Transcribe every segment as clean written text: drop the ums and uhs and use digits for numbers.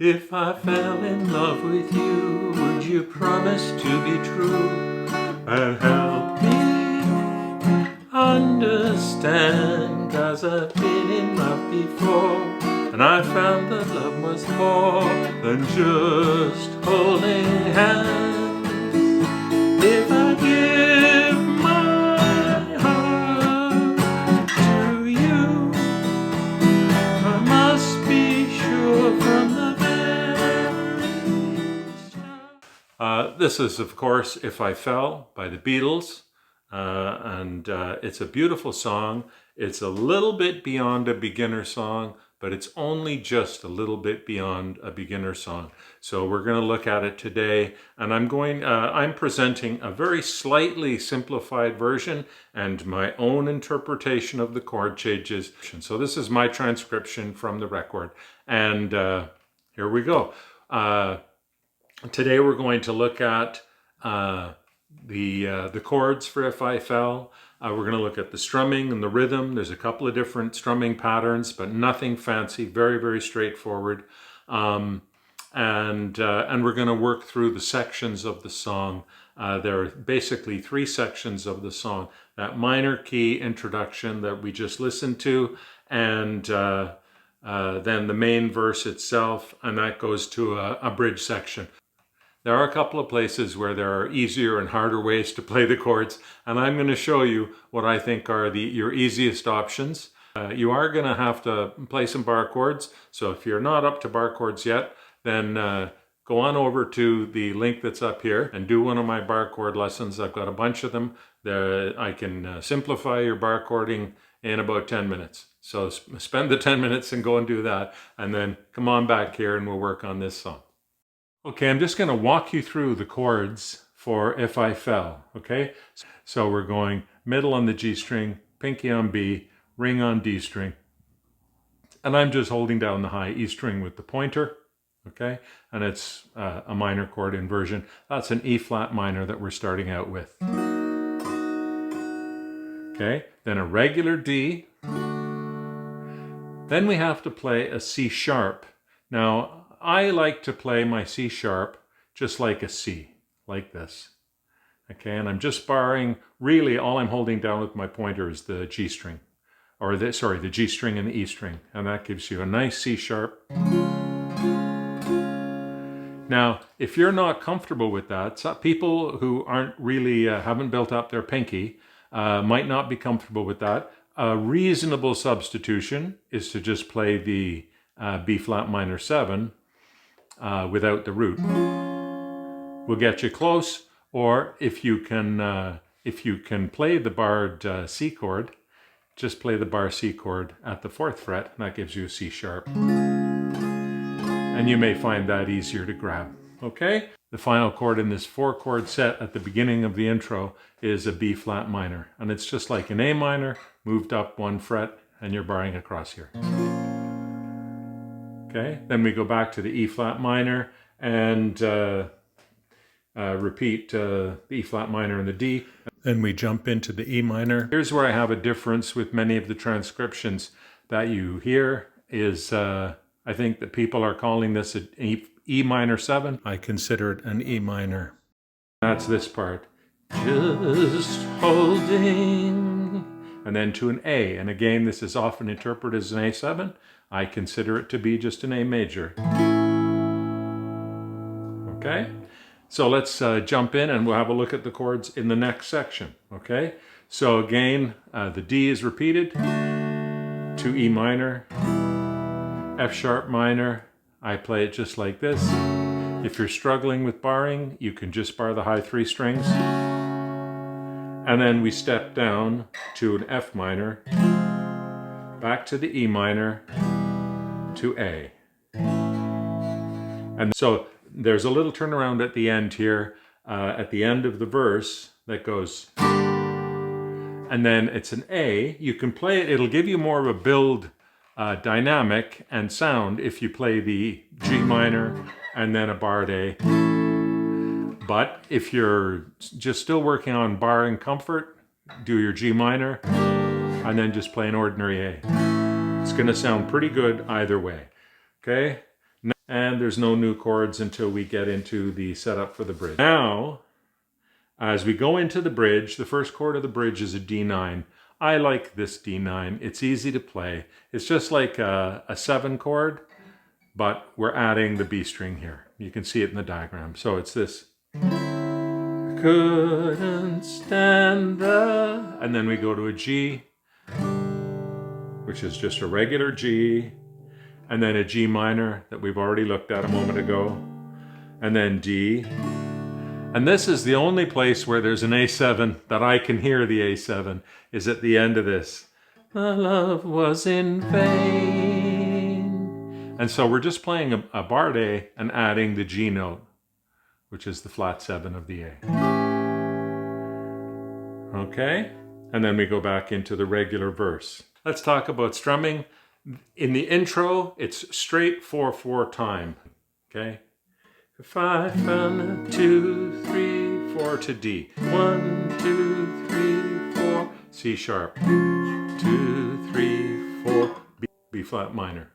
If I fell in love with you, would you promise to be true and help me understand? 'Cause I've been in love before, and I found that love was more than just holding hands. If I give my heart to you, I must be sure from the very start. This is, of course, If I Fell by the Beatles. And it's a beautiful song. It's a little bit beyond a beginner song, but it's only just a little bit beyond a beginner song. So we're going to look at it today, and I'm presenting a very slightly simplified version and my own interpretation of the chord changes. So this is my transcription from the record, and here we go. Today we're going to look at the chords for If I Fell. We're going to look at the strumming and the rhythm. There's a couple of different strumming patterns, but nothing fancy, very, very straightforward. And we're going to work through the sections of the song. There are basically three sections of the song. That minor key introduction that we just listened to, and then the main verse itself, and that goes to a bridge section. There are a couple of places where there are easier and harder ways to play the chords, and I'm going to show you what I think are your easiest options. You are going to have to play some bar chords, so if you're not up to bar chords yet, then go on over to the link that's up here and do one of my bar chord lessons. I've got a bunch of them. I can simplify your bar chording in about 10 minutes. So spend the 10 minutes and go and do that, and then come on back here and we'll work on this song. Okay, I'm just going to walk you through the chords for If I Fell, okay? So we're going middle on the G string, pinky on B, ring on D string, and I'm just holding down the high E string with the pointer, okay? And it's a minor chord inversion. That's an E flat minor that we're starting out with. Okay, then a regular D. Then we have to play a C sharp. Now, I like to play my C sharp just like a C, like this. Okay, and I'm just barring, really all I'm holding down with my pointer is the G string, or the G string and the E string, and that gives you a nice C sharp. Now, if you're not comfortable with that, some people who aren't really, haven't built up their pinky, might not be comfortable with that. A reasonable substitution is to just play the B flat minor 7 without the root. Will get you close, or if you can play the barred C chord, just play the bar C chord at the 4th fret, and that gives you a C sharp. And you may find that easier to grab, okay? The final chord in this 4-chord set at the beginning of the intro is a B flat minor, and it's just like an A minor, moved up 1 fret, and you're barring across here. Okay, then we go back to the E flat minor and repeat the E flat minor and the D. Then we jump into the E minor. Here's where I have a difference with many of the transcriptions that you hear is, I think that people are calling this an E minor 7. I consider it an E minor. That's this part. Just holding. And then to an A. And again, this is often interpreted as an A7. I consider it to be just an A major. Okay, so let's jump in and we'll have a look at the chords in the next section. Okay, so again, the D is repeated to E minor, F sharp minor. I play it just like this. If you're struggling with barring, you can just bar the high 3 strings. And then we step down to an F minor, back to the E minor, to A. And so there's a little turnaround at the end here, at the end of the verse that goes, and then it's an A. You can play it, it'll give you more of a build dynamic and sound if you play the G minor and then a barred A. But if you're just still working on barring comfort, do your G minor and then just play an ordinary A. It's going to sound pretty good either way. Okay? And there's no new chords until we get into the setup for the bridge. Now, as we go into the bridge, the first chord of the bridge is a D9. I like this D9. It's easy to play. It's just like a 7 chord, but we're adding the B string here. You can see it in the diagram. So it's this. Couldn't stand the... And then we go to a G, which is just a regular G, and then a G minor that we've already looked at a moment ago, and then D. And this is the only place where there's an A7 that I can hear the A7, is at the end of this. The love was in vain. And so we're just playing a barred A and adding the G note, which is the flat 7 of the A. Okay? And then we go back into the regular verse. Let's talk about strumming. In the intro, it's straight 4/4 time. Okay? If I found a 2, 3, 4 to D. 1, 2, 3, 4, C sharp. 2, 3, 4, B flat minor.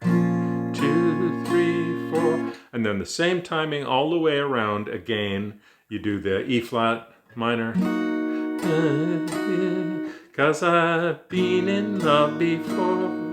2, 3, 4. And then the same timing all the way around again. You do the E flat minor. 'Cause I've been in love before.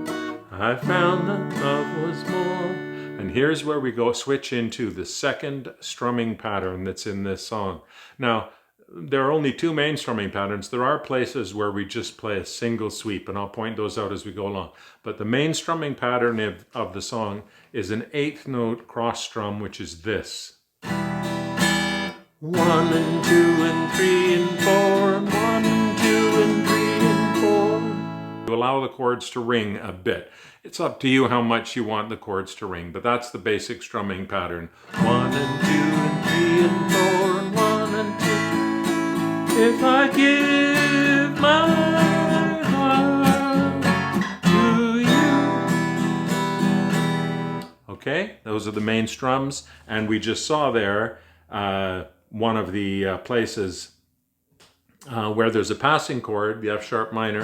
I found that love was more. And here's where we go switch into the second strumming pattern that's in this song. Now, there are only 2 main strumming patterns. There are places where we just play a single sweep, and I'll point those out as we go along. But the main strumming pattern of the song is an 8th note cross strum, which is this. 1 and 2 and 3 and 4, and 1 and 2 and 3 and 4. You allow the chords to ring a bit. It's up to you how much you want the chords to ring, but that's the basic strumming pattern. 1 and 2 and 3 and 4, and 1 and 2. If I give my heart to you. Okay, those are the main strums, and we just saw there one of the places where there's a passing chord, the F sharp minor.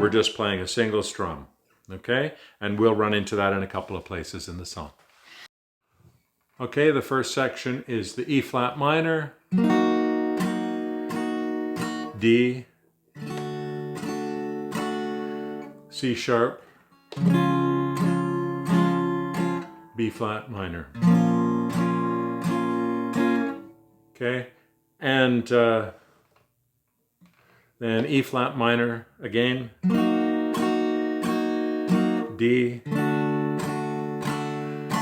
We're just playing a single strum, okay? And we'll run into that in a couple of places in the song. Okay, the first section is the E flat minor, D, C sharp, B flat minor. Okay, and then E flat minor again, D,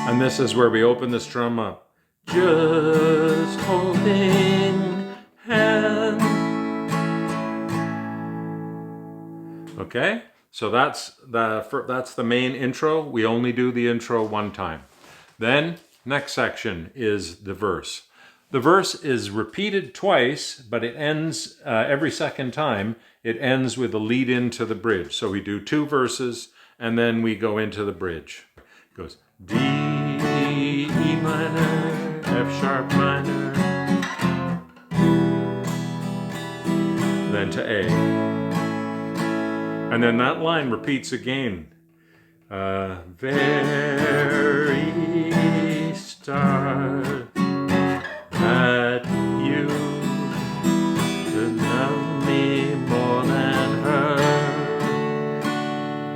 and this is where we open the strum up. Just holding hands. Okay, so that's the main intro. We only do the intro 1 time. Then next section is the verse. The verse is repeated twice, but it ends every second time. It ends with a lead into the bridge. So we do 2 verses, and then we go into the bridge. It goes D, E minor, F sharp minor, then to A. And then that line repeats again. Very start that you could love me more than her.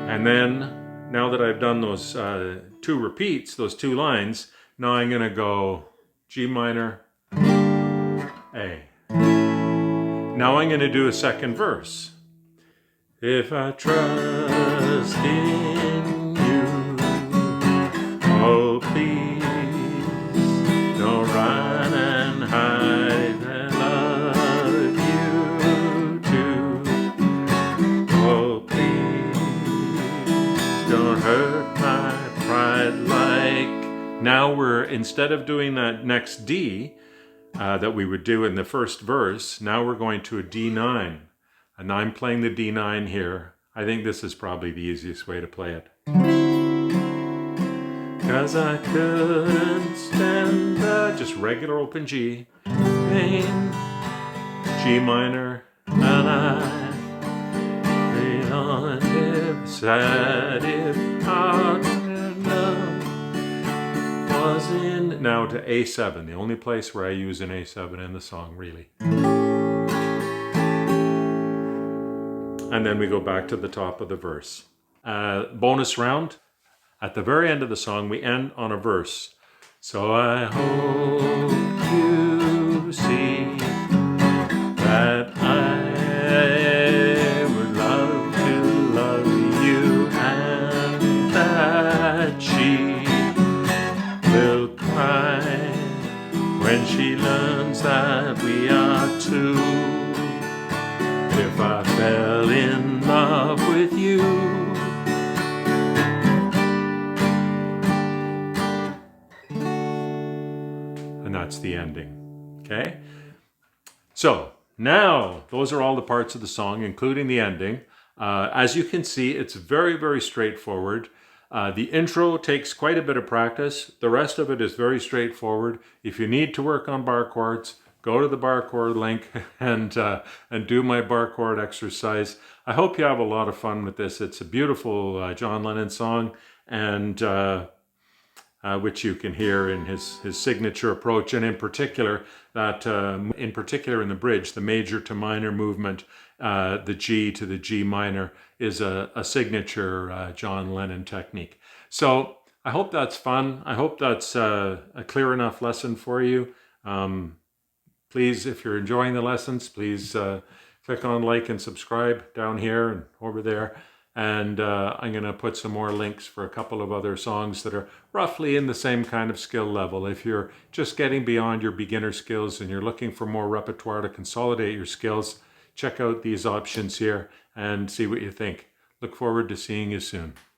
And then, now that I've done those 2 repeats, those 2 lines, now I'm going to go G minor, A. Now I'm going to do a second verse. If I trust in you, oh please, don't run and hide, I love you too. Oh please, don't hurt my pride like. Now we're, instead of doing that next D that we would do in the first verse, now we're going to a D9. And I'm playing the D9 here. I think this is probably the easiest way to play it. 'Cause I couldn't stand the, just regular open G, pain, G minor, and I feel on if sad if hard love buzzing. Now to A7, the only place where I use an A7 in the song, really. And then we go back to the top of the verse. Bonus round. At the very end of the song, we end on a verse. So I hope you see that I would love to love you, and that she will cry when she learns that we are two. If I fell in love with you. And that's the ending. Okay? So now those are all the parts of the song, including the ending. As you can see, it's very, very straightforward. The intro takes quite a bit of practice. The rest of it is very straightforward. If you need to work on bar chords, go to the bar chord link and do my bar chord exercise. I hope you have a lot of fun with this. It's a beautiful John Lennon song, and which you can hear in his signature approach, and in particular in the bridge, the major to minor movement, the G to the G minor is a signature John Lennon technique. So I hope that's fun. I hope that's a clear enough lesson for you. Please, if you're enjoying the lessons, please click on like and subscribe down here and over there. And I'm going to put some more links for a couple of other songs that are roughly in the same kind of skill level. If you're just getting beyond your beginner skills and you're looking for more repertoire to consolidate your skills, check out these options here and see what you think. Look forward to seeing you soon.